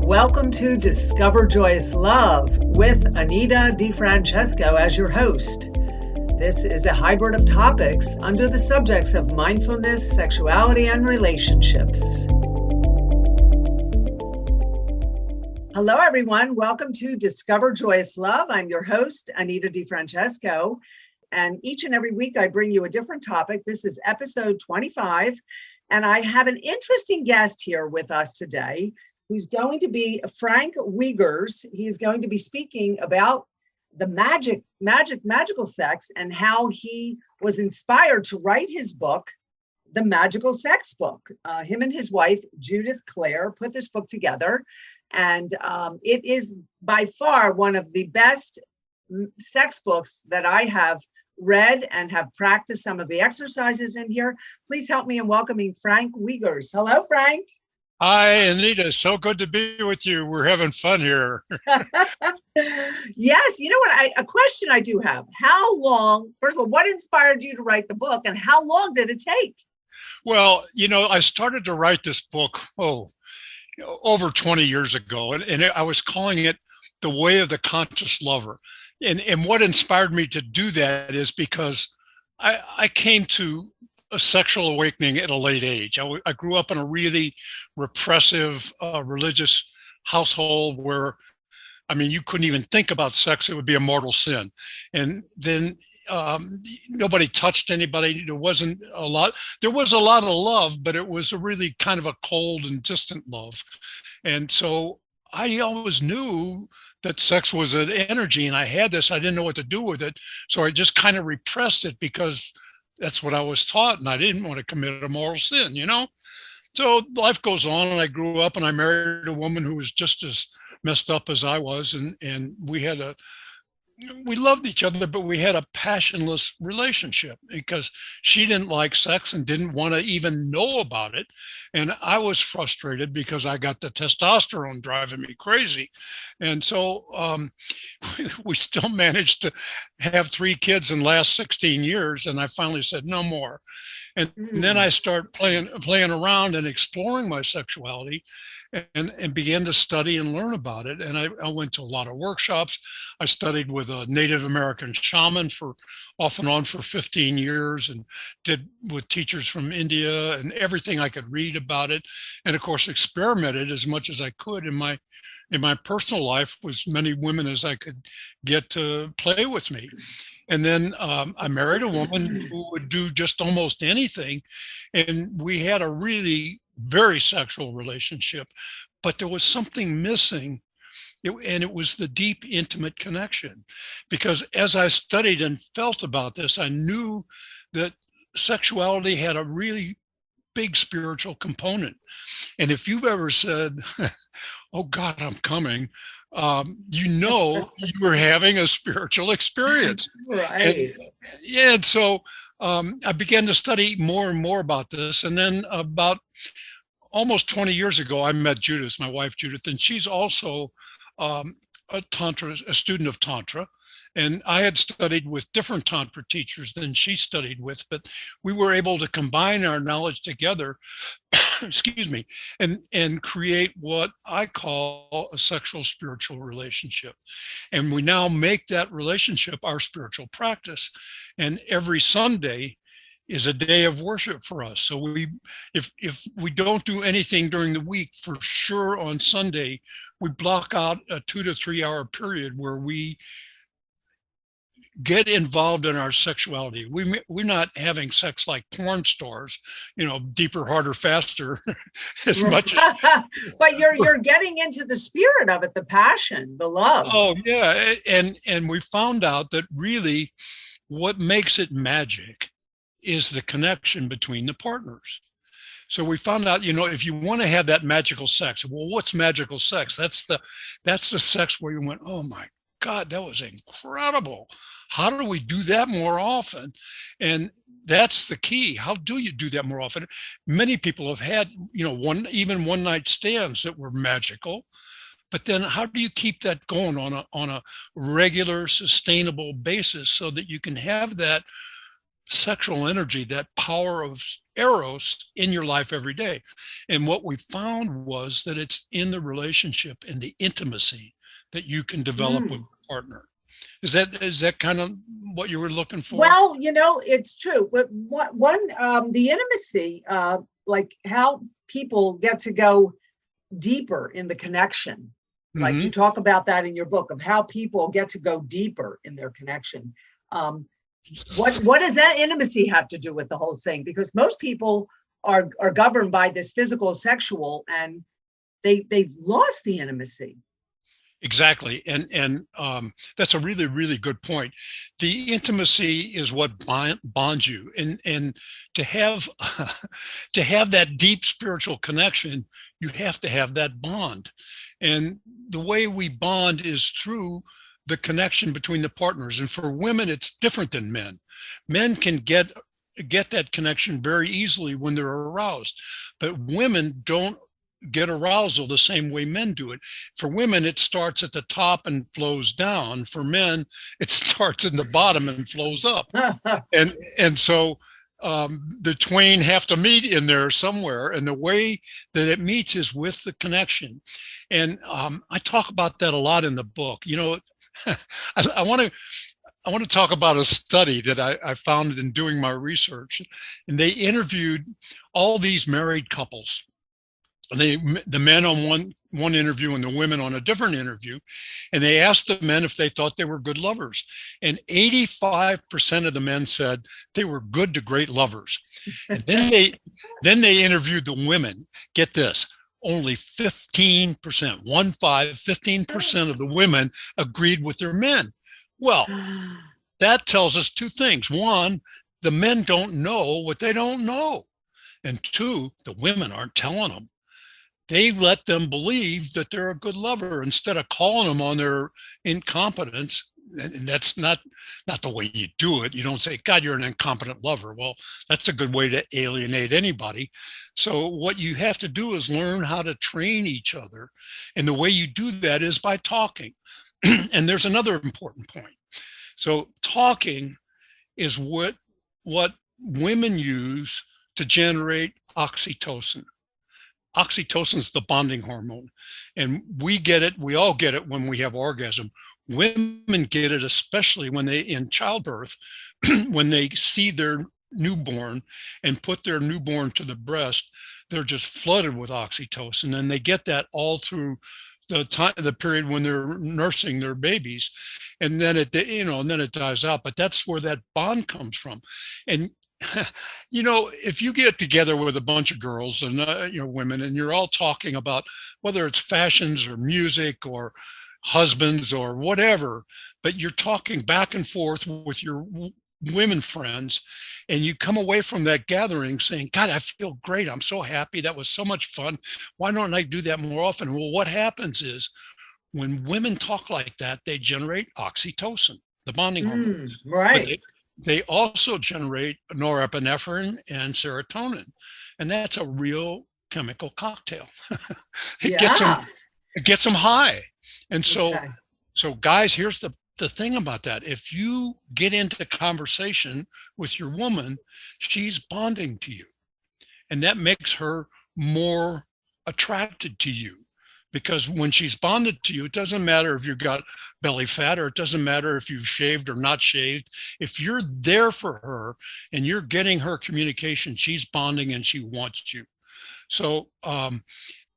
Welcome to Discover Joyous Love with Anita DeFrancesco as your host. This is a hybrid of topics under the subjects of mindfulness, sexuality, and relationships. Hello, everyone. Welcome to Discover Joyous Love. I'm your host, Anita DeFrancesco. And each and every week, I bring you a different topic. This is episode 25. And I have an interesting guest here with us today who's going to be Frank Wiegers. He's going to be speaking about the magical sex and how he was inspired to write his book, The Magical Sex Book. Him and his wife, Judith Claire, put this book together. And it is by far one of the best sex books that I have read and have practiced some of the exercises in here. Please help me in welcoming Frank Wiegers. Hello, Frank. Hi, Anita. So good to be with you. We're having fun here. Yes. You know what? A question I do have. How long, first of all, what inspired you to write the book and how long did it take? Well, I started to write this book, over 20 years ago. And I was calling it The Way of the Conscious Lover. And what inspired me to do that is because I came to a sexual awakening at a late age. I grew up in a really repressive religious household where, you couldn't even think about sex. It would be a mortal sin. And then nobody touched anybody. There was a lot of love, but it was a really kind of a cold and distant love. And so I always knew that sex was an energy, and I had this. I didn't know what to do with it. So I just kind of repressed it because that's what I was taught, and I didn't want to commit a moral sin, So life goes on, and I grew up, and I married a woman who was just as messed up as I was, and we loved each other, but we had a passionless relationship because she didn't like sex and didn't want to even know about it. And I was frustrated because I got the testosterone driving me crazy. And so we still managed to have 3 kids and last 16 years. And I finally said, no more. And then I started playing around and exploring my sexuality and began to study and learn about it. And I went to a lot of workshops. I studied with a Native American shaman off and on for 15 years and did with teachers from India and everything I could read about it. And of course, experimented as much as I could in my personal life with as many women as I could get to play with me. And then I married a woman who would do just almost anything. And we had a really very sexual relationship, but there was something missing. And it was the deep, intimate connection. Because as I studied and felt about this, I knew that sexuality had a really big spiritual component. And if you've ever said, oh God, I'm coming, you were having a spiritual experience. Right. And so I began to study more and more about this. And then about almost 20 years ago, I met Judith, my wife, Judith, and she's also a student of Tantra. And I had studied with different Tantra teachers than she studied with, but we were able to combine our knowledge together, excuse me, and create what I call a sexual spiritual relationship. And we now make that relationship our spiritual practice. And every Sunday is a day of worship for us. So if we don't do anything during the week, for sure on Sunday, we block out a 2 to 3 hour period where we get involved in our sexuality. We're not having sex like porn stars, deeper, harder, faster, as much. But you're getting into the spirit of it, the passion, the love. Oh yeah, and we found out that really, what makes it magic is the connection between the partners. So we found out, if you want to have that magical sex, well, what's magical sex? That's the sex where you went, oh my God, that was incredible. How do we do that more often? And that's the key. How do you do that more often? Many people have had, one night stands that were magical, but then how do you keep that going on a regular, sustainable basis so that you can have that sexual energy, that power of eros in your life every day. And what we found was that it's in the relationship and the intimacy that you can develop with Mm. a partner. Is that kind of what you were looking for? Well, it's true. But the intimacy, like how people get to go deeper in the connection. Like Hmm. you talk about that in your book of how people get to go deeper in their connection. Um, what does that intimacy have to do with the whole thing? Because most people are governed by this physical, sexual, and they've lost the intimacy. Exactly, and that's a really, really good point. The intimacy is what bonds you, and to have to have that deep spiritual connection, you have to have that bond. And the way we bond is through the connection between the partners. And for women, it's different than men. Men can get that connection very easily when they're aroused, but women don't get arousal the same way men do it. For women, it starts at the top and flows down. For men, it starts in the bottom and flows up. And so the twain have to meet in there somewhere. And the way that it meets is with the connection. And I talk about that a lot in the book. I want to talk about a study that I found in doing my research. And they interviewed all these married couples. The men on one interview and the women on a different interview, and they asked the men if they thought they were good lovers, and 85% of the men said they were good to great lovers. And then they interviewed the women. Get this, only 15%, 15% of the women agreed with their men. Well, that tells us two things. One, the men don't know what they don't know, and two, the women aren't telling them. They let them believe that they're a good lover instead of calling them on their incompetence. And that's not the way you do it. You don't say, God, you're an incompetent lover. Well, that's a good way to alienate anybody. So what you have to do is learn how to train each other. And the way you do that is by talking. And there's another important point. So talking is what women use to generate oxytocin. Oxytocin is the bonding hormone, and we all get it when we have orgasm. Women get it especially when they in childbirth, when they see their newborn and put their newborn to the breast. They're just flooded with oxytocin, and they get that all through the period when they're nursing their babies, and then it dies out. But that's where that bond comes from. And if you get together with a bunch of girls and women, and you're all talking about whether it's fashions or music or husbands or whatever, but you're talking back and forth with your women friends, and you come away from that gathering saying, God, I feel great. I'm so happy. That was so much fun. Why don't I do that more often? Well, what happens is when women talk like that, they generate oxytocin, the bonding hormone. Right. They also generate norepinephrine and serotonin, and that's a real chemical cocktail. It Yeah. gets them high. And Okay. so guys, here's the thing about that. If you get into conversation with your woman, she's bonding to you, and that makes her more attracted to you. Because when she's bonded to you, it doesn't matter if you've got belly fat, or it doesn't matter if you've shaved or not shaved. If you're there for her and you're getting her communication, she's bonding and she wants you. So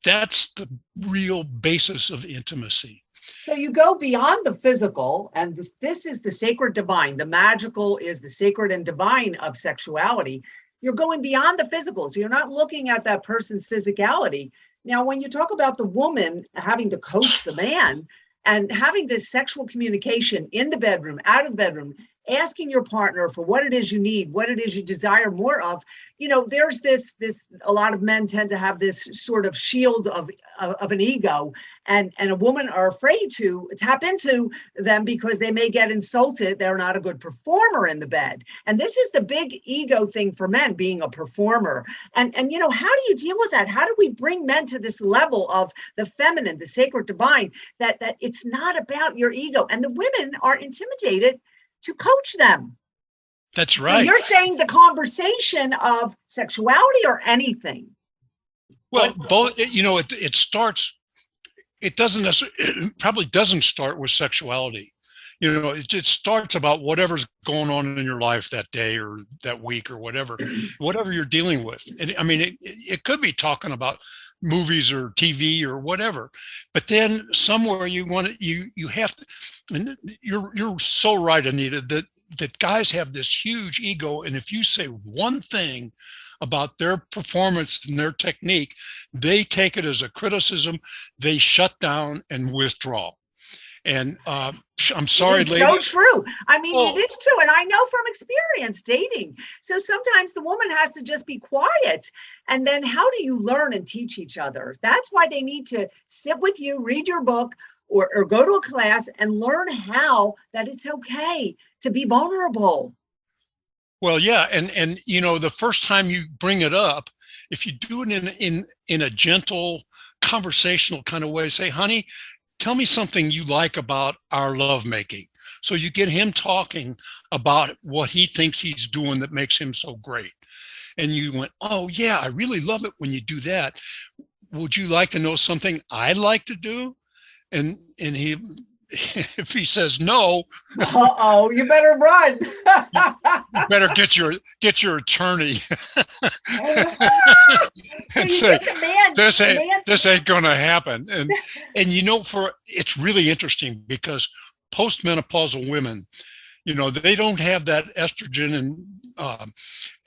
that's the real basis of intimacy. So you go beyond the physical, and this is the sacred divine. The magical is the sacred and divine of sexuality. You're going beyond the physical. So you're not looking at that person's physicality. Now, when you talk about the woman having to coach the man and having this sexual communication in the bedroom, out of the bedroom, asking your partner for what it is you need, what it is you desire more of, there's this, a lot of men tend to have this sort of shield of an ego, and a woman are afraid to tap into them because they may get insulted. They're not a good performer in the bed. And this is the big ego thing for men, being a performer. And how do you deal with that? How do we bring men to this level of the feminine, the sacred divine, that it's not about your ego? And the women are intimidated to coach them. That's So right. you're saying the conversation of sexuality or anything? Well, both, it starts, it doesn't necessarily, it probably doesn't start with sexuality. It starts about whatever's going on in your life that day or that week or whatever you're dealing with. And I mean, it could be talking about movies or TV or whatever, but then somewhere you have to, and you're so right, Anita, that guys have this huge ego. And if you say one thing about their performance and their technique, they take it as a criticism, they shut down and withdraw. And I'm sorry, it's ladies. so true. I mean, Oh, it is true. And I know from experience dating. So sometimes the woman has to just be quiet. And then how do you learn and teach each other? That's why they need to sit with you, read your book, or go to a class and learn how that it's okay to be vulnerable. well, yeah. And the first time you bring it up, if you do it in a gentle, conversational kind of way, say, honey, tell me something you like about our lovemaking. So you get him talking about what he thinks he's doing that makes him so great. And you went, oh, yeah, I really love it when you do that. Would you like to know something I'd like to do? And he, if he says no, Uh-oh, you better run. you better get your attorney So and you say, get the man. this ain't gonna happen. And it's really interesting because postmenopausal women, they don't have that estrogen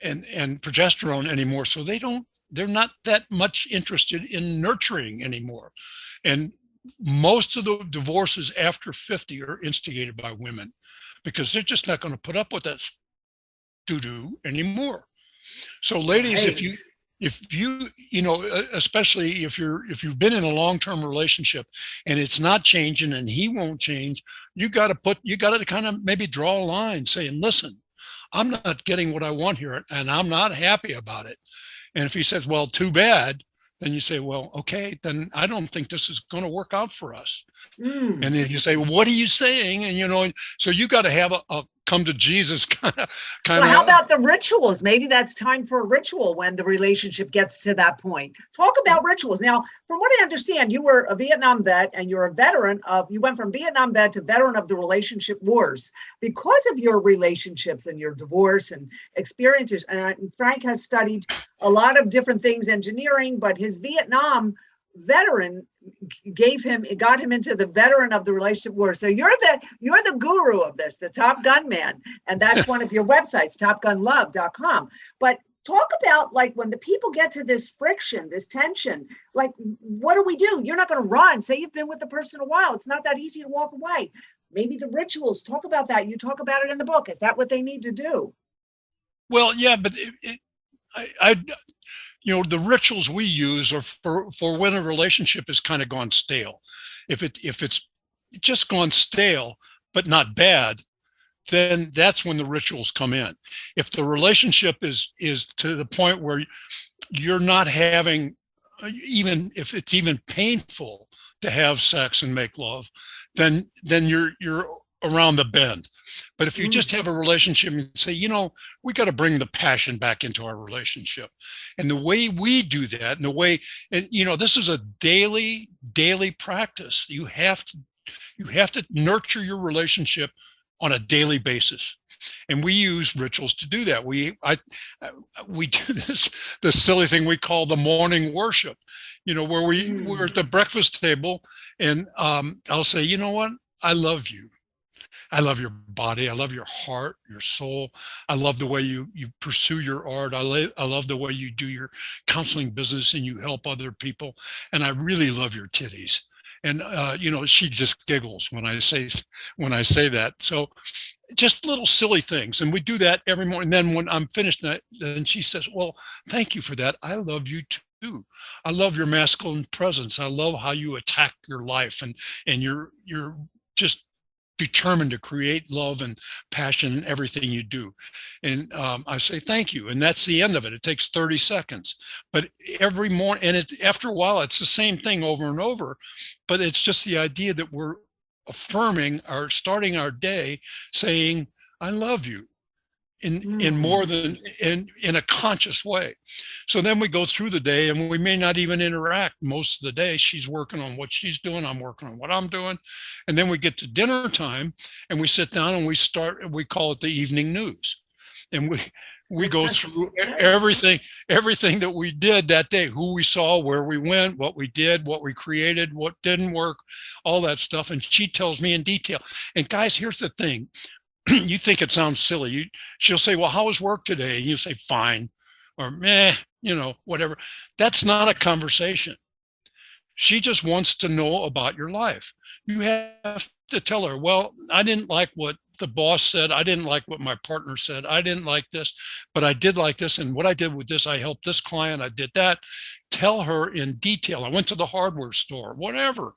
and progesterone anymore, so they're not that much interested in nurturing anymore. And most of the divorces after 50 are instigated by women because they're just not going to put up with that doo-doo anymore. So ladies, Right. if you especially if you've been in a long-term relationship and it's not changing and he won't change, you got to kind of maybe draw a line saying, listen, I'm not getting what I want here and I'm not happy about it. And if he says, well, too bad, then you say, well, okay, then I don't think this is going to work out for us. Mm. And then you say, well, what are you saying? And so you got to have a come to Jesus kind of. Well, how about the rituals? Maybe that's time for a ritual when the relationship gets to that point. Talk about rituals. Now, from what I understand, you were a Vietnam vet and you're a veteran you went from Vietnam vet to veteran of the relationship wars because of your relationships and your divorce and experiences. And Frank has studied a lot of different things, engineering, but his Vietnam veteran got him into the veteran of the relationship war. So you're the guru of this, the Top Gun man, and that's one of your websites, topgunlove.com. But talk about like when the people get to this friction, this tension, like what do we do? You're not going to run. Say you've been with the person a while. It's not that easy to walk away. Maybe the rituals. Talk about that. You talk about it in the book. Is that what they need to do? Well, yeah, but the rituals we use are for when a relationship has kind of gone stale. If it's just gone stale, but not bad, then that's when the rituals come in. If the relationship is to the point where you're not having, even if it's even painful to have sex and make love, then you're around the bend. But if you just have a relationship and say, we got to bring the passion back into our relationship. And the way we do that, and this is a daily practice. You have to nurture your relationship on a daily basis. And we use rituals to do that. We do this silly thing we call the morning worship, where we're at the breakfast table and I'll say, you know what? I love you. I love your body. I love your heart, your soul. I love the way you pursue your art. I love the way you do your counseling business and you help other people. And I really love your titties. And she just giggles when I say that. So just little silly things. And we do that every morning. And then when I'm finished, then she says, well, thank you for that. I love you too. I love your masculine presence. I love how you attack your life and you're just determined to create love and passion in everything you do. And I say, thank you. And that's the end of it. It takes 30 seconds. But every morning, and after a while, it's the same thing over and over. But it's just the idea that we're affirming starting our day saying, I love you. in more than in a conscious way. So then we go through the day and we may not even interact most of the day. She's working on what she's doing, I'm working on what I'm doing. And then we get to dinner time and we sit down and we call it the evening news. And we go through everything that we did that day, who we saw, where we went, what we did, what we created, what didn't work, all that stuff. And she tells me in detail. And guys, here's the thing. You think it sounds silly. She'll say, well, how was work today? And you say, fine, or meh, whatever. That's not a conversation. She just wants to know about your life. You have to tell her, well, I didn't like what the boss said. I didn't like what my partner said. I didn't like this, but I did like this. And what I did with this, I helped this client. I did that. Tell her in detail. I went to the hardware store, whatever.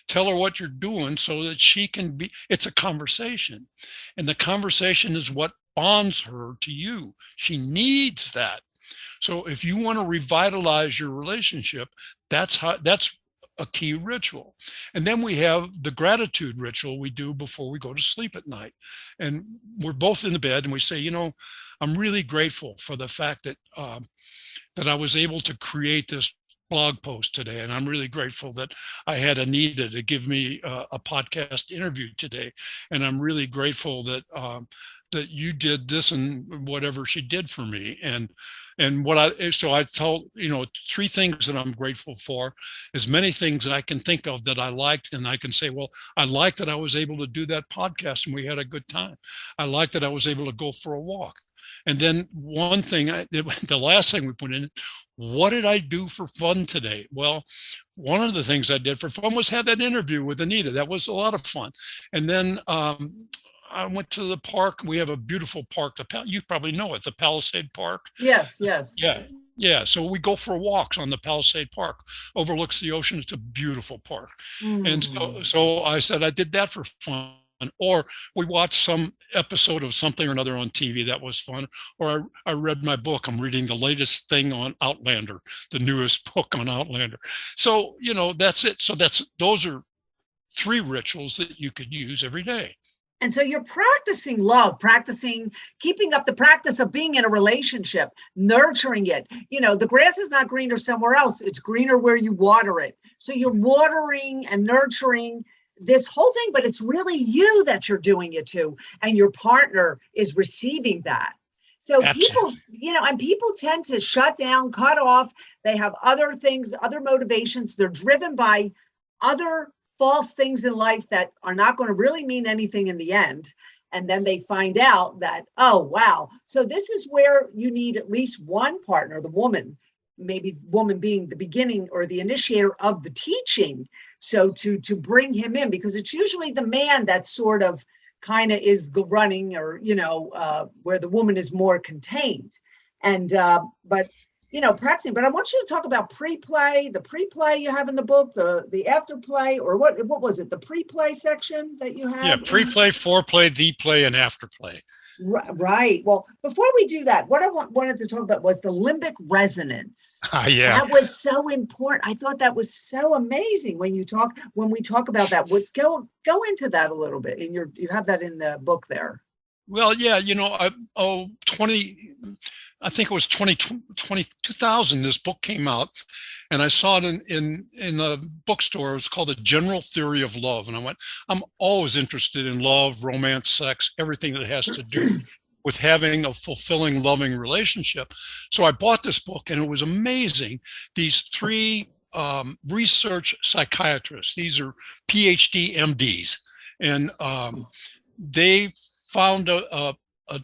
Tell her what you're doing so that she can it's a conversation. And the conversation is what bonds her to you. She needs that. So if you want to revitalize your relationship, that's a key ritual. And then we have the gratitude ritual we do before we go to sleep at night. And we're both in the bed and we say, I'm really grateful for the fact that I was able to create this blog post today. And I'm really grateful that I had Anita to give me a podcast interview today. And I'm really grateful that that you did this and whatever she did for me. And so I told, 3 things that I'm grateful for, as many things that I can think of that I liked. And I can say, well, I like that I was able to do that podcast and we had a good time. I like that I was able to go for a walk. And then one thing, the last thing we put in, what did I do for fun today? Well, one of the things I did for fun was have that interview with Anita. That was a lot of fun. And then I went to the park. We have a beautiful park. You probably know it, the Palisade Park. Yes. Yeah. So we go for walks on the Palisade Park. Overlooks the ocean. It's a beautiful park. And so I said I did that for fun. Or we watched some episode of something or another on TV that was fun. Or I read my book. I'm reading the latest thing on Outlander, the newest book on Outlander. So, that's it. So those are 3 rituals that you could use every day. And so you're practicing love, keeping up the practice of being in a relationship, nurturing it. The grass is not greener somewhere else. It's greener where you water it. So you're watering and nurturing this whole thing, but it's really you that you're doing it to, and your partner is receiving that. So Absolutely. People tend to shut down, cut off. They have other things, other motivations. They're driven by other false things in life that are not going to really mean anything in the end. And then they find out that, oh, wow. So this is where you need at least one partner, the woman, maybe woman being the beginning or the initiator of the teaching. So to bring him in, because it's usually the man that sort of kind of is the running or, where the woman is more contained. And, practicing, but I want you to talk about the pre-play you have in the book, the afterplay, or what was it? The pre-play section that you have? Yeah, pre-play, foreplay, the play, and afterplay. Right. Well, before we do that, what I wanted to talk about was the limbic resonance. Yeah. That was so important. I thought that was so amazing when we talk about that. Go into that a little bit. And you have that in the book there. Well, yeah, I think it was 2000, this book came out, and I saw it in the bookstore. It was called A General Theory of Love. And I went, I'm always interested in love, romance, sex, everything that has to do with having a fulfilling, loving relationship. So I bought this book, and it was amazing. These 3 research psychiatrists, these are PhD MDs, and they found a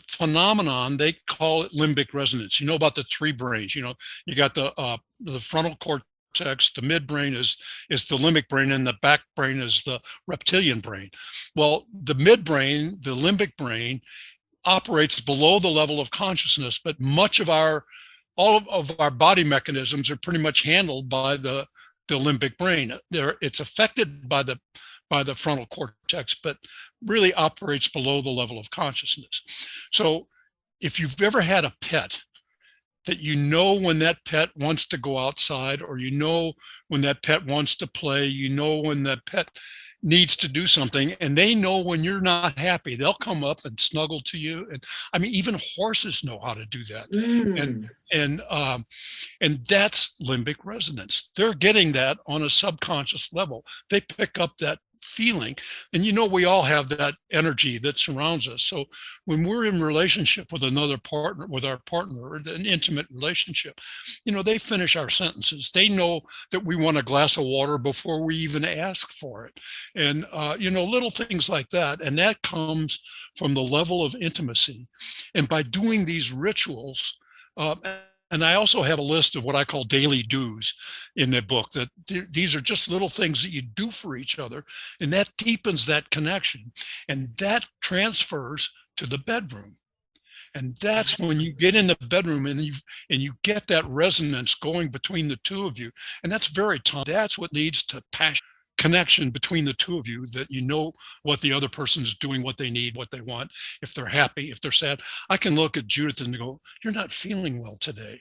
phenomenon. They call it limbic resonance. You know about the 3 brains. You got the frontal cortex, the midbrain is the limbic brain, and the back brain is the reptilian brain. Well, the midbrain, the limbic brain, operates below the level of consciousness, but all of our body mechanisms are pretty much handled by the limbic brain. It's affected by the frontal cortex, but really operates below the level of consciousness. So if you've ever had a pet, that you know when that pet wants to go outside, or you know when that pet wants to play, you know when that pet needs to do something, and they know when you're not happy. They'll come up and snuggle to you. And I mean, even horses know how to do that. Mm. And that's limbic resonance. They're getting that on a subconscious level. They pick up that feeling. And we all have that energy that surrounds us. So when we're in relationship with another partner, with our partner, an intimate relationship, they finish our sentences. They know that we want a glass of water before we even ask for it. And little things like that. And that comes from the level of intimacy. And by doing these rituals, and I also have a list of what I call daily do's in the book, that these are just little things that you do for each other, and that deepens that connection, and that transfers to the bedroom. And that's when you get in the bedroom and you get that resonance going between the two of you. And that's that's what leads to passion, connection between the two of you, that you know what the other person is doing, what they need, what they want, if they're happy, if they're sad. I can look at Judith and go, "You're not feeling well today."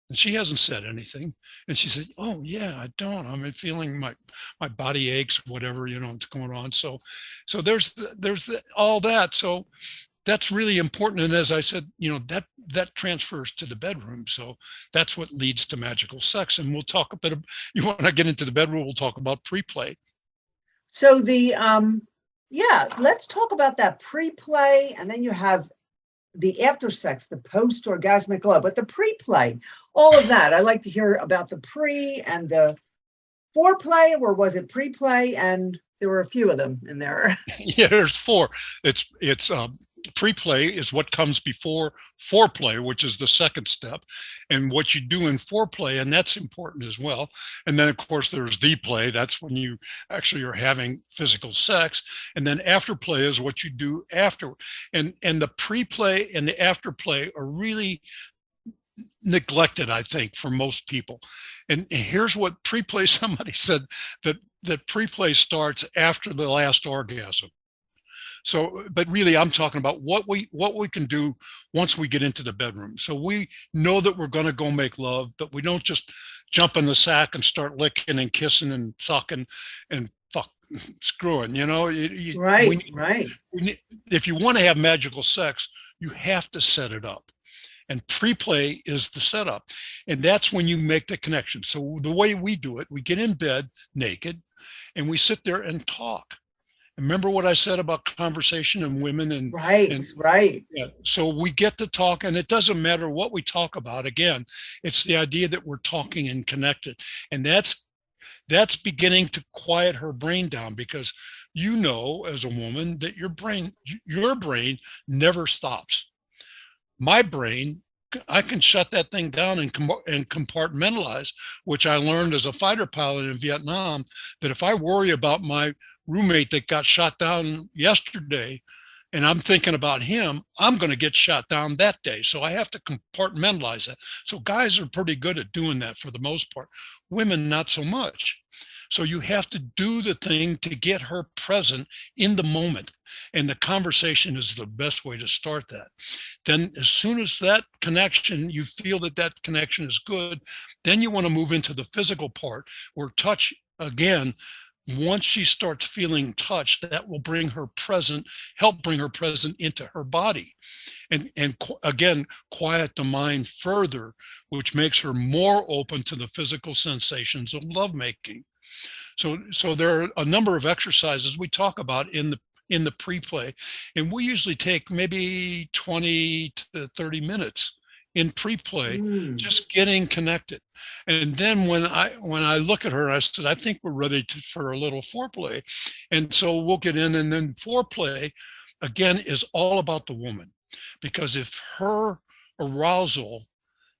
And she hasn't said anything. And she said, "Oh yeah, I don't. I'm feeling my body aches, whatever, what's going on." So there's all that. So that's really important. And as I said, that transfers to the bedroom. So that's what leads to magical sex. And we'll talk a bit of, you want to get into the bedroom, we'll talk about pre-play. So let's talk about that pre-play, and then you have the after sex, the post-orgasmic low, but the pre-play, all of that. I like to hear about the pre and the foreplay, or was it pre-play? And there were a few of them in there. Yeah, there's four. It's pre-play is what comes before foreplay, which is the second step, and what you do in foreplay, and that's important as well. And then of course there's the play. That's when you actually are having physical sex. And then afterplay is what you do after. And the pre-play and the afterplay are really neglected, I think, for most people. And here's what pre-play, somebody said that pre-play starts after the last orgasm. So, but really I'm talking about what we can do once we get into the bedroom. So we know that we're going to go make love, but we don't just jump in the sack and start licking and kissing and sucking and screwing, Right. If you want to have magical sex, you have to set it up. And pre-play is the setup. And that's when you make the connection. So the way we do it, we get in bed naked and we sit there and talk. Remember what I said about conversation and women and right. Yeah. So we get to talk, and it doesn't matter what we talk about. Again, it's the idea that we're talking and connected. And that's beginning to quiet her brain down, because as a woman that your brain never stops. My brain, I can shut that thing down and compartmentalize, which I learned as a fighter pilot in Vietnam, that if I worry about my roommate that got shot down yesterday and I'm thinking about him, I'm going to get shot down that day. So I have to compartmentalize that. So guys are pretty good at doing that for the most part. Women, not so much. So you have to do the thing to get her present in the moment. And the conversation is the best way to start that. Then as soon as that connection, you feel that connection is good, then you want to move into the physical part, where touch, again, once she starts feeling touched, that will help bring her present into her body. And again, quiet the mind further, which makes her more open to the physical sensations of lovemaking. So there are a number of exercises we talk about in the pre-play, and we usually take maybe 20 to 30 minutes in pre-play, just getting connected. And then when I look at her, I said, I think we're ready for a little foreplay. And so we'll get in, and then foreplay, again, is all about the woman. Because if her arousal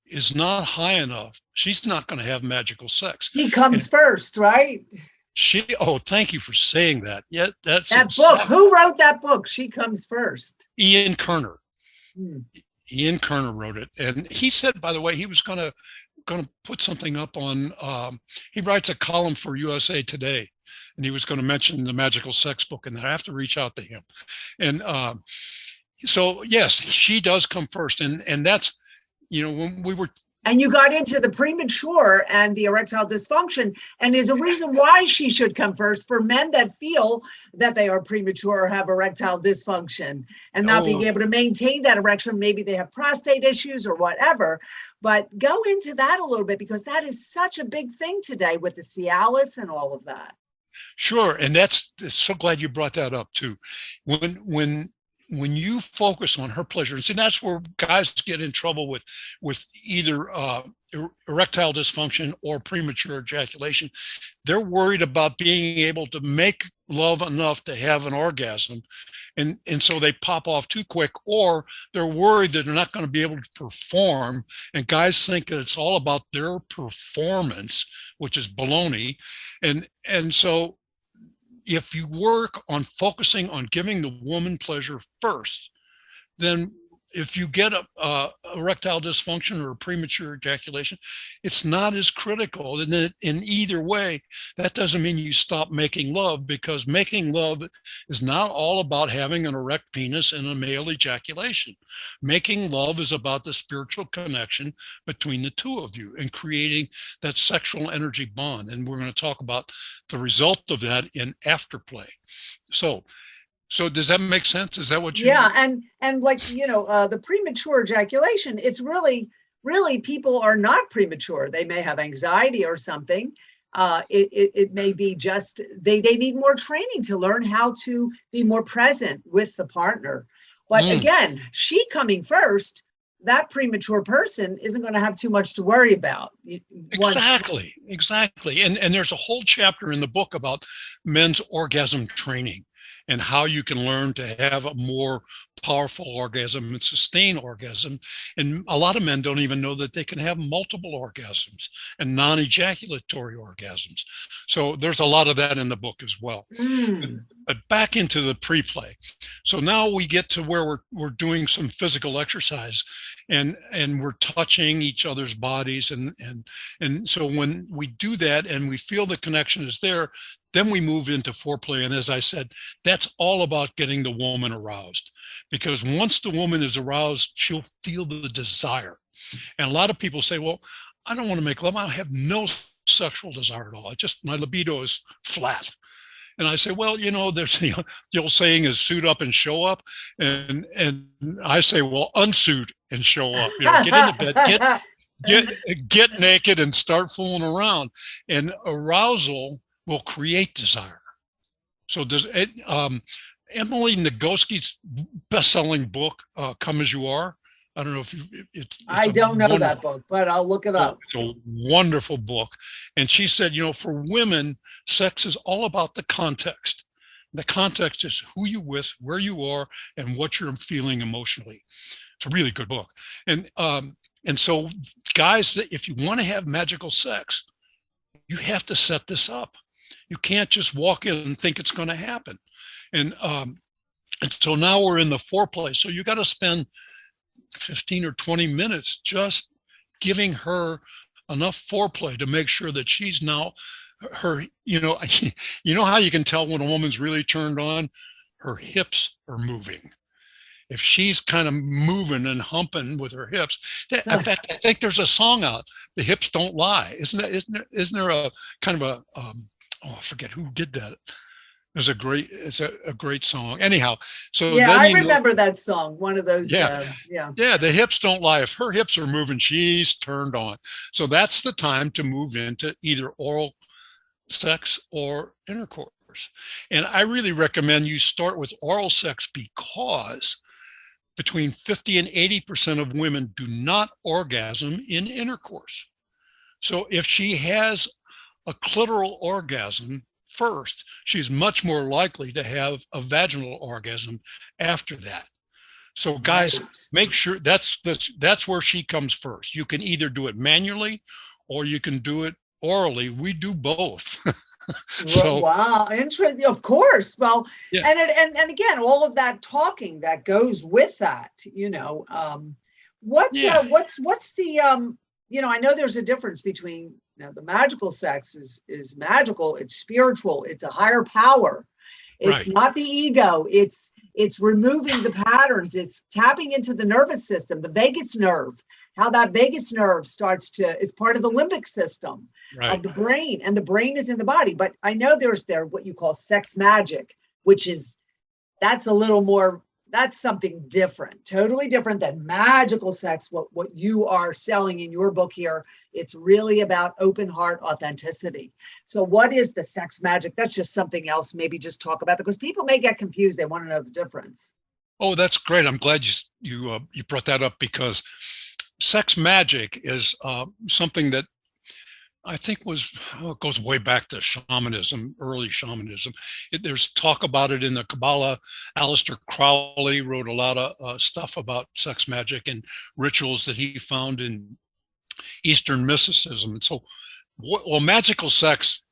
is not high enough, she's not going to have magical sex. He comes first, right? Thank you for saying that. Yeah, that's that book. Who wrote that book? She Comes First. Ian Kerner. Ian Kerner wrote it, and he said, by the way, he was going to put something up on. He writes a column for USA Today, and he was going to mention the Magical Sex Book, and then I have to reach out to him. And so yes, she does come first, and that's when we were. And you got into the premature and the erectile dysfunction, and there's a reason why she should come first for men that feel that they are premature or have erectile dysfunction and not being able to maintain that erection. Maybe they have prostate issues or whatever. But go into that a little bit, because that is such a big thing today with the Cialis and all of that. Sure, and that's so glad you brought that up too. When you focus on her pleasure, and see, that's where guys get in trouble with either erectile dysfunction or premature ejaculation. They're worried about being able to make love enough to have an orgasm, and so they pop off too quick, or they're worried that they're not going to be able to perform. And guys think that it's all about their performance, which is baloney. And so if you work on focusing on giving the woman pleasure first, then if you get a erectile dysfunction or a premature ejaculation, it's not as critical. And in either way, that doesn't mean you stop making love, because making love is not all about having an erect penis and a male ejaculation. Making love is about the spiritual connection between the two of you and creating that sexual energy bond. And we're going to talk about the result of that in afterplay. So does that make sense? Is that what you? Yeah, and like, the premature ejaculation, it's really people are not premature. They may have anxiety or something. It may be just they need more training to learn how to be more present with the partner. But again, she coming first, that premature person isn't going to have too much to worry about. Exactly. And there's a whole chapter in the book about men's orgasm training, and how you can learn to have a more powerful orgasm and sustain orgasm. And a lot of men don't even know that they can have multiple orgasms and non-ejaculatory orgasms. So there's a lot of that in the book as well. But back into the pre-play. So now we get to where we're doing some physical exercise, and we're touching each other's bodies. And so when we do that and we feel the connection is there, then we move into foreplay. And as I said, that's all about getting the woman aroused, because once the woman is aroused, she'll feel the desire. And a lot of people say, well, I don't want to make love. I have no sexual desire at all. My libido is flat. And I say, well, there's the old saying is suit up and show up. And I say, well, unsuit and show up. Get in the bed, get naked and start fooling around. And arousal will create desire. So does it, Emily Nagoski's best-selling book, Come As You Are. I don't know if I don't know that book, but I'll look it up. It's a wonderful book. And she said, for women, sex is all about the context. The context is who you with, where you are, and what you're feeling emotionally. It's a really good book. And so guys, if you want to have magical sex, you have to set this up. You can't just walk in and think it's going to happen. And so now we're in the foreplay. So you got to spend 15 or 20 minutes just giving her enough foreplay to make sure that she's now how you can tell when a woman's really turned on? Her hips are moving. If she's kind of moving and humping with her hips, in fact, I think there's a song out, "The Hips Don't Lie." Isn't there a kind of a I forget who did that. It's a great song. Anyhow, so yeah, then I remember that song. One of those. Yeah, the hips don't lie. If her hips are moving, she's turned on. So that's the time to move into either oral sex or intercourse. And I really recommend you start with oral sex, because between 50 and 80% of women do not orgasm in intercourse. So if she has a clitoral orgasm first, she's much more likely to have a vaginal orgasm after that. So guys, make sure that's where she comes first. You can either do it manually or you can do it orally. We do both. So, wow, interesting. Of course. Well, yeah. and again, all of that talking that goes with that, what's the I know there's a difference between the magical sex is magical, it's spiritual, it's a higher power. It's not the ego. It's removing the patterns. It's tapping into the nervous system, the vagus nerve, how that vagus nerve is part of the limbic system of the brain, and the brain is in the body. But I know there's what you call sex magic, which is, that's a little more, that's something different, totally different than magical sex, what you are selling in your book here. It's really about open heart authenticity. So what is the sex magic? That's just something else, maybe just talk about, because people may get confused. They want to know the difference. Oh, that's great. I'm glad you brought that up, because sex magic is something that I think it goes way back to shamanism, early shamanism. There's talk about it in the Kabbalah. Aleister Crowley wrote a lot of stuff about sex magic and rituals that he found in Eastern mysticism. And so, magical sex,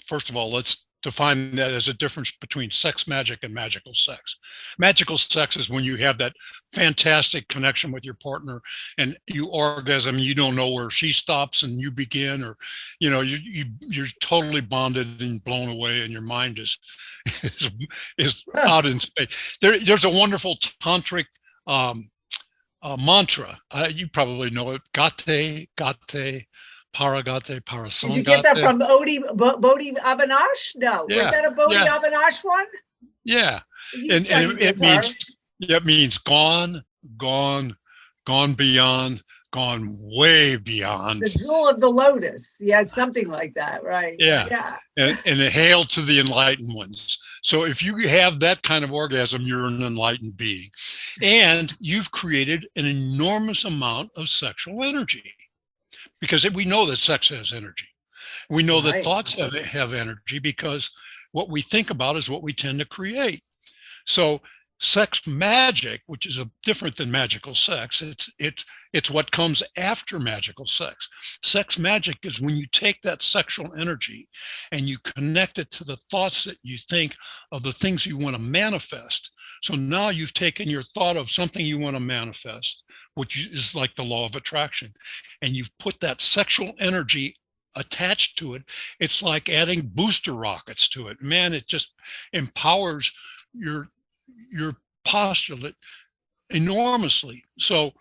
first of all, let's define that as a difference between sex magic and magical sex. Magical sex is when you have that fantastic connection with your partner and you orgasm, you don't know where she stops and you begin, or you're totally bonded and blown away, and your mind is out in space. There's a wonderful tantric mantra. You probably know it. Gate, gate, paragate, parasangate. Did you get that from Bodhi Avinash? No. Yeah, was that a Bodhi Avinash one? Yeah. And it means gone beyond, gone way beyond. The jewel of the lotus. Yeah, something like that, right? Yeah. And hail to the enlightened ones. So if you have that kind of orgasm, you're an enlightened being. And you've created an enormous amount of sexual energy. Because we know that sex has energy. We know that thoughts have energy, because what we think about is what we tend to create. So sex magic, which is different than magical sex, it's what comes after magical sex. Sex magic is when you take that sexual energy and you connect it to the thoughts that you think of the things you want to manifest. So now you've taken your thought of something you want to manifest, which is like the law of attraction, and you've put that sexual energy attached to it. It's like adding booster rockets to it. Man, it just empowers your postulate enormously. So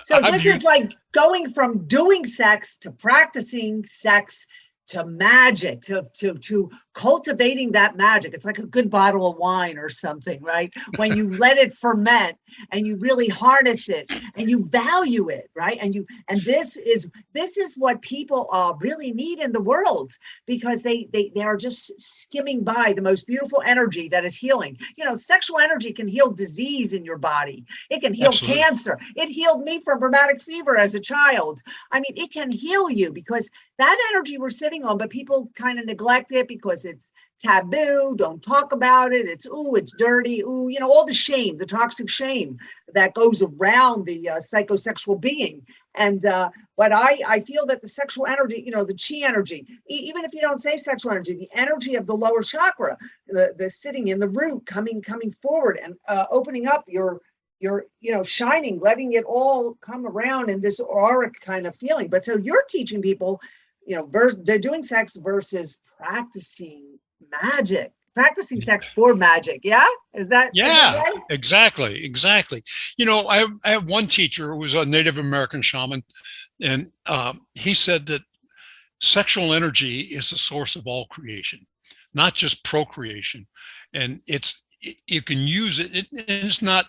this is like going from doing sex to practicing sex to magic, to cultivating that magic. It's like a good bottle of wine or something, right? When you let it ferment and you really harness it and you value it, right? And this is what people really need in the world, because they are just skimming by the most beautiful energy that is healing. Sexual energy can heal disease in your body. It can heal cancer. It healed me from rheumatic fever as a child. I mean, it can heal you, because that energy we're sitting on, but people kind of neglect it because it's taboo. Don't talk about it. It's dirty. All the shame, the toxic shame that goes around the psychosexual being. And but I feel that the sexual energy, the chi energy, even if you don't say sexual energy, the energy of the lower chakra, the sitting in the root, coming forward and opening up your shining, letting it all come around in this auric kind of feeling. But so you're teaching people, they're doing sex versus practicing magic, practicing sex for magic. Yeah. Is that right? Exactly. I have one teacher who was a Native American shaman, and he said that sexual energy is the source of all creation, not just procreation. And you can use it. It's not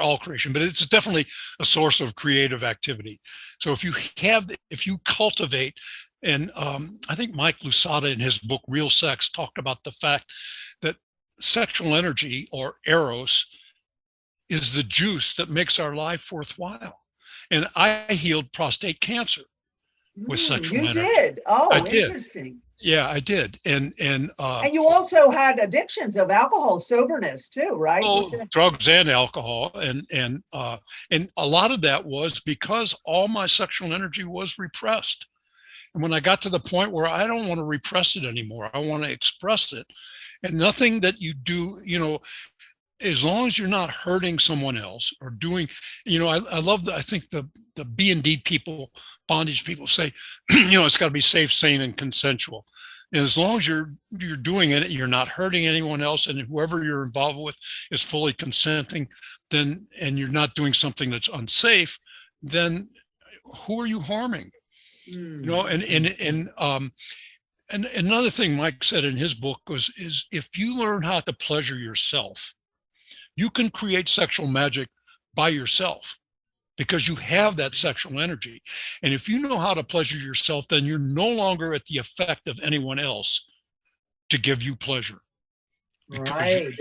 all creation, but it's definitely a source of creative activity. So if you cultivate, and I think Mike Lusada in his book Real Sex talked about the fact that sexual energy, or eros, is the juice that makes our life worthwhile. And I healed prostate cancer with sexual energy. You did? Oh, I did. Interesting. Yeah, I did. And you also had addictions of alcohol, soberness too, right? Drugs and alcohol, and a lot of that was because all my sexual energy was repressed. And when I got to the point where I don't want to repress it anymore, I want to express it. And nothing that you do, as long as you're not hurting someone else or doing, I love I think the B&D people, bondage people say, it's got to be safe, sane, and consensual. And as long as you're doing it, you're not hurting anyone else, and whoever you're involved with is fully consenting, and you're not doing something that's unsafe, then who are you harming? Mm. And another thing Mike said in his book is if you learn how to pleasure yourself, you can create sexual magic by yourself because you have that sexual energy. And if you know how to pleasure yourself, then you're no longer at the effect of anyone else to give you pleasure. Right.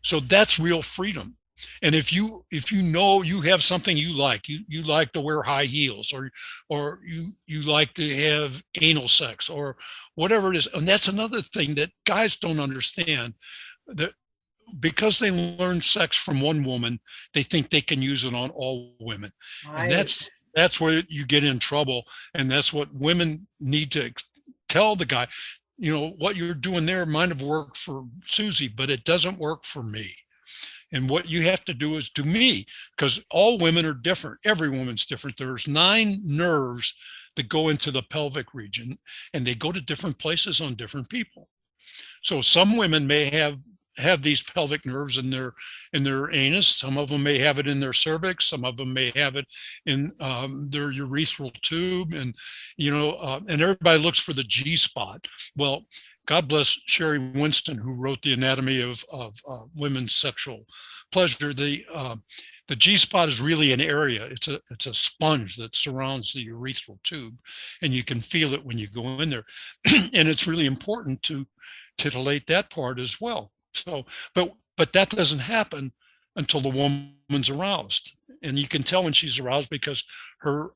So that's real freedom. And if you know you have something you like to wear high heels, or you like to have anal sex, or whatever it is, and that's another thing that guys don't understand, that because they learn sex from one woman, they think they can use it on all women. Right. And that's where you get in trouble. And that's what women need to tell the guy, what you're doing there might have worked for Susie, but it doesn't work for me. And what you have to do is to me, because all women are different. Every woman's different. There's 9 nerves that go into the pelvic region, and they go to different places on different people. So some women may have these pelvic nerves in their anus. Some of them may have it in their cervix. Some of them may have it in their urethral tube, and and everybody looks for the G spot. Well, God bless Sherry Winston, who wrote The Anatomy of Women's Sexual Pleasure. The G spot is really an area. It's a sponge that surrounds the urethral tube, and you can feel it when you go in there. And it's really important to titillate that part as well. So, but that doesn't happen until the woman's aroused, and you can tell when she's aroused because her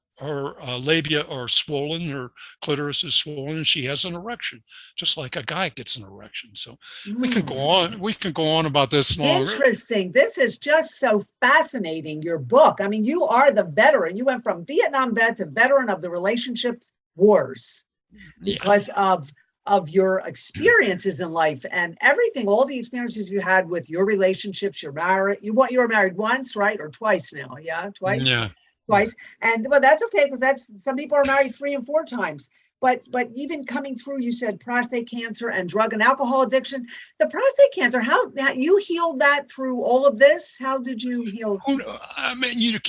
labia are swollen, her clitoris is swollen, and she has an erection, just like a guy gets an erection. So we can go on. We can go on about this longer. Interesting. This is just so fascinating. Your book. I mean, you are the veteran. You went from Vietnam vet to veteran of the relationship wars because of your experiences in life and everything, all the experiences you had with your relationships. You're married. You were married once, right? Or twice now? Yeah, twice. Yeah. Twice. And well, that's okay, because that's, some people are married 3 and 4 times. But even coming through, you said prostate cancer and drug and alcohol addiction. The prostate cancer, how you healed that through all of this? How did you heal? I mean,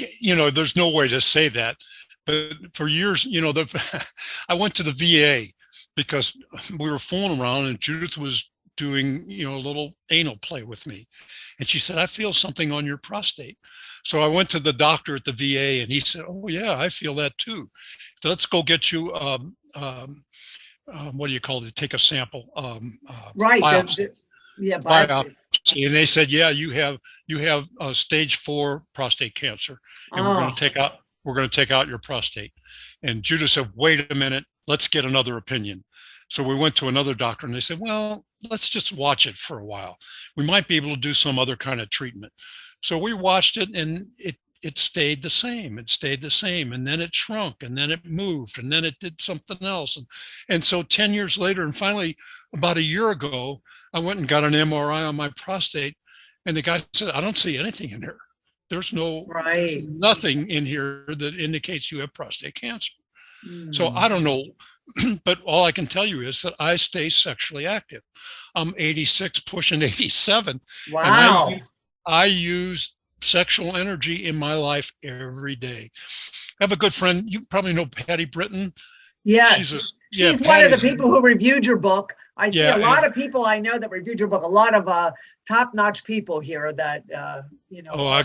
there's no way to say that. But for years, I went to the VA because we were fooling around, and Judith was doing, a little anal play with me. And she said, I feel something on your prostate. So I went to the doctor at the VA, and he said, oh yeah, I feel that too. So let's go get you, what do you call it? Take a sample. Right. Biopsy. Biopsy. And they said, yeah, you have stage 4 prostate cancer, and we're going to take out your prostate. And Judith said, wait a minute, let's get another opinion. So we went to another doctor, and they said, well, let's just watch it for a while. We might be able to do some other kind of treatment. So we watched it, and it stayed the same. It stayed the same. And then it shrunk, and then it moved, and then it did something else. And so 10 years later, and finally about a year ago, I went and got an MRI on my prostate, and the guy said, I don't see anything in here. There's nothing in here that indicates you have prostate cancer. So I don't know, but all I can tell you is that I stay sexually active. I'm 86, pushing 87. Wow. And I use sexual energy in my life every day. I have a good friend. You probably know Patty Britton. Yeah, she's one of the people who reviewed your book. I see a lot of people I know that reviewed your book. A lot of top-notch people here that Oh, I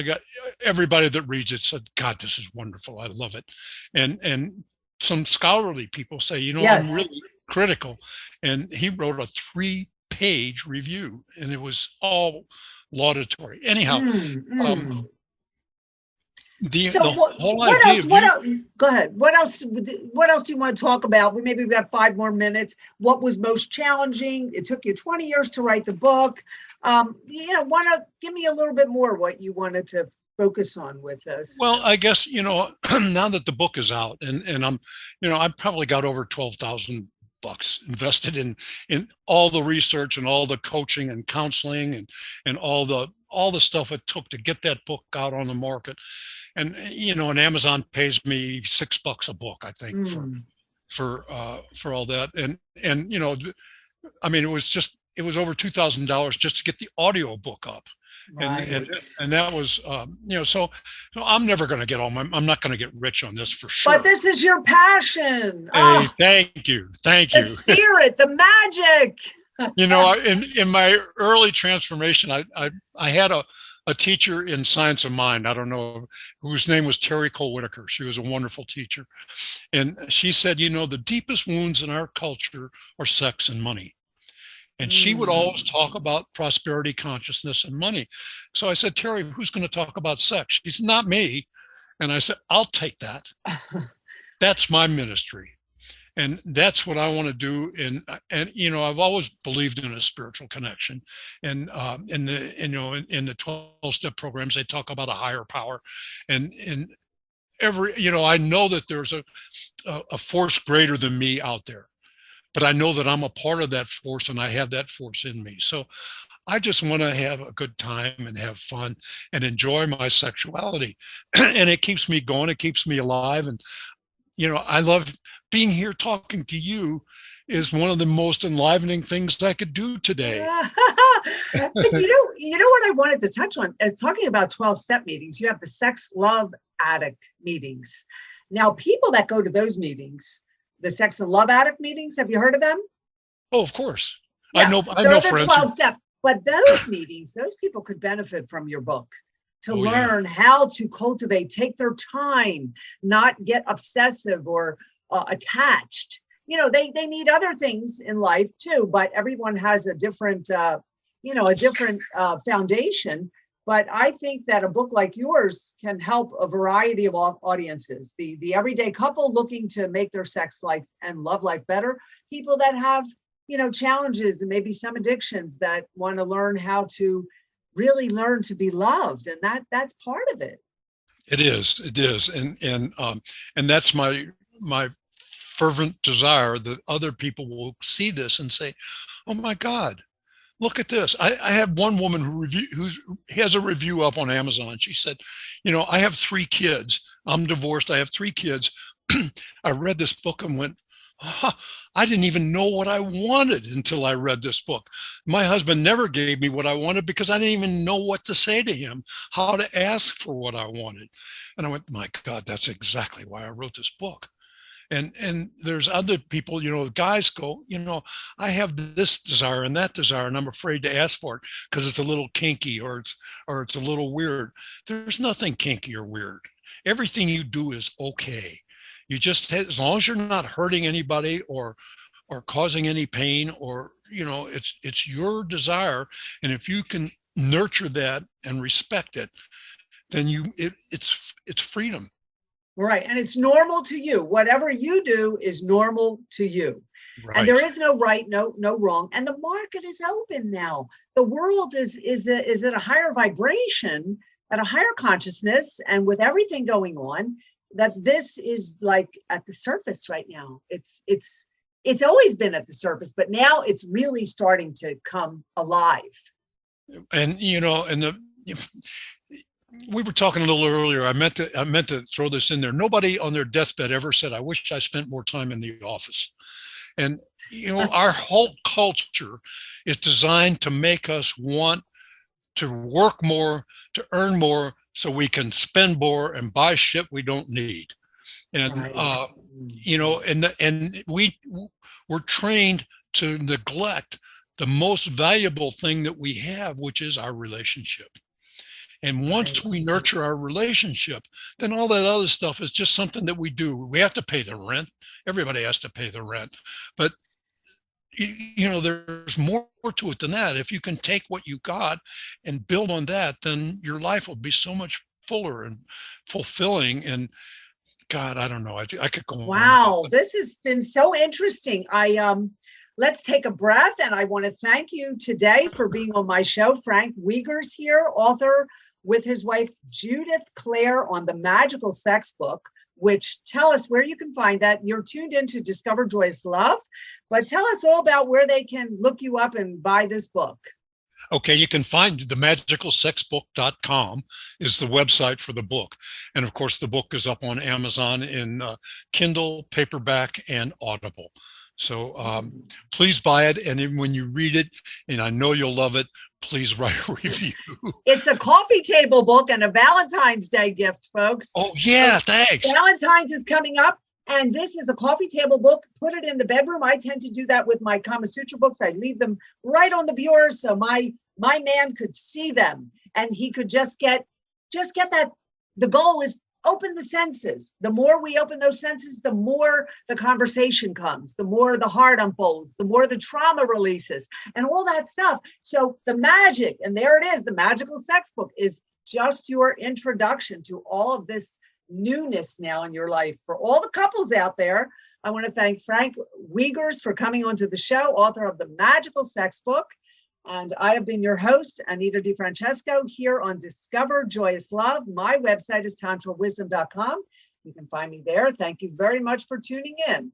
got everybody that reads it said, God, this is wonderful. I love it. And some scholarly people say, yes. I'm really critical. And he wrote a 3-page review, and it was all laudatory. Anyhow, the whole idea. What else? Go ahead. What else do you want to talk about? Maybe we've got 5 more minutes. What was most challenging? It took you 20 years to write the book. Want to give me a little bit more what you wanted to focus on with this? Well, I guess, now that the book is out, and I'm, I've probably got over $12,000 invested in all the research and all the coaching and counseling and all the stuff it took to get that book out on the market. And, and Amazon pays me $6 a book, I think, for all that. And, I mean, it was over $2,000 just to get the audio book up. Right. And that was so I'm never going to get I'm not going to get rich on this for sure. But this is your passion. Hey, thank you. The spirit, the magic. In my early transformation, I had a teacher in Science of Mind. I don't know, whose name was Terry Cole Whitaker. She was a wonderful teacher. And she said, the deepest wounds in our culture are sex and money. And she would always talk about prosperity consciousness and money. So I said, Terry, who's going to talk about sex? She's not me. And I said, I'll take that. That's my ministry. And that's what I want to do. And I've always believed in a spiritual connection. And in the 12-step programs, they talk about a higher power. And I know that there's a force greater than me out there. But I know that I'm a part of that force, and I have that force in me. So I just want to have a good time and have fun and enjoy my sexuality. And it keeps me going. It keeps me alive. And, I love being here talking to you. Is one of the most enlivening things I could do today. You know what I wanted to touch on is talking about 12-step meetings. You have the sex love addict meetings. Now, people that go to those meetings, the sex and love addict meetings, have you heard of them? Oh, of course. Yeah, I know friends. 12-step. But those meetings, those people could benefit from your book to learn how to cultivate, take their time, not get obsessive or attached. They need other things in life too, but everyone has a different, foundation. But I think that a book like yours can help a variety of audiences, the everyday couple looking to make their sex life and love life better, people that have, challenges and maybe some addictions that want to learn how to really learn to be loved. And that's part of it. It is. And that's my fervent desire that other people will see this and say, oh my God, look at this. I have one woman who has a review up on Amazon. She said, I have 3 kids. I'm divorced. I have 3 kids. I read this book and went, I didn't even know what I wanted until I read this book. My husband never gave me what I wanted because I didn't even know what to say to him, how to ask for what I wanted. And I went, my God, that's exactly why I wrote this book. And there's other people, guys go, I have this desire and that desire, and I'm afraid to ask for it because it's a little kinky or it's a little weird. There's nothing kinky or weird. Everything you do is okay. You just, as long as you're not hurting anybody or causing any pain, or it's your desire, and if you can nurture that and respect it, then it's freedom. Right. And it's normal to you. Whatever you do is normal to you. Right. And there is no right, no wrong. And the market is open now. The world is at a higher vibration, at a higher consciousness. And with everything going on, that this is like at the surface right now. It's always been at the surface, but now it's really starting to come alive. And, we were talking a little earlier. I meant to throw this in there. Nobody on their deathbed ever said, I wish I spent more time in the office. And, our whole culture is designed to make us want to work more, to earn more, so we can spend more and buy shit we don't need. And, right. And we're trained to neglect the most valuable thing that we have, which is our relationship. And once we nurture our relationship, then all that other stuff is just something that we do. We have to pay the rent. Everybody has to pay the rent. But, there's more to it than that. If you can take what you got and build on that, then your life will be so much fuller and fulfilling. And God, I don't know. I could go on. Wow, this has been so interesting. Let's take a breath. And I want to thank you today for being on my show. Frank Wiegers here, author with his wife, Judith Clare, on The Magical Sex Book, which tell us where you can find that. You're tuned in to Discover Joyous Love, but tell us all about where they can look you up and buy this book. Okay, you can find TheMagicalSexBook.com is the website for the book. And of course, the book is up on Amazon in Kindle, paperback, and Audible. So please buy it. And then when you read it, and I know you'll love it, please write a review. It's a coffee table book and a Valentine's Day gift, folks. Oh, yeah, So thanks. Valentine's is coming up. And this is a coffee table book. Put it in the bedroom. I tend to do that with my Kama Sutra books. I leave them right on the bureau so my man could see them and he could just get that. The goal is open the senses. The more we open those senses, the more the conversation comes, the more the heart unfolds, the more the trauma releases and all that stuff. So the magic, and there it is, the Magical Sex Book is just your introduction to all of this newness now in your life. For all the couples out there, I want to thank Frank Wiegers for coming onto the show, author of the Magical Sex Book. And I have been your host, Anita DeFrancesco, here on Discover Joyous Love. My website is tantrawisdom.com. You can find me there. Thank you very much for tuning in.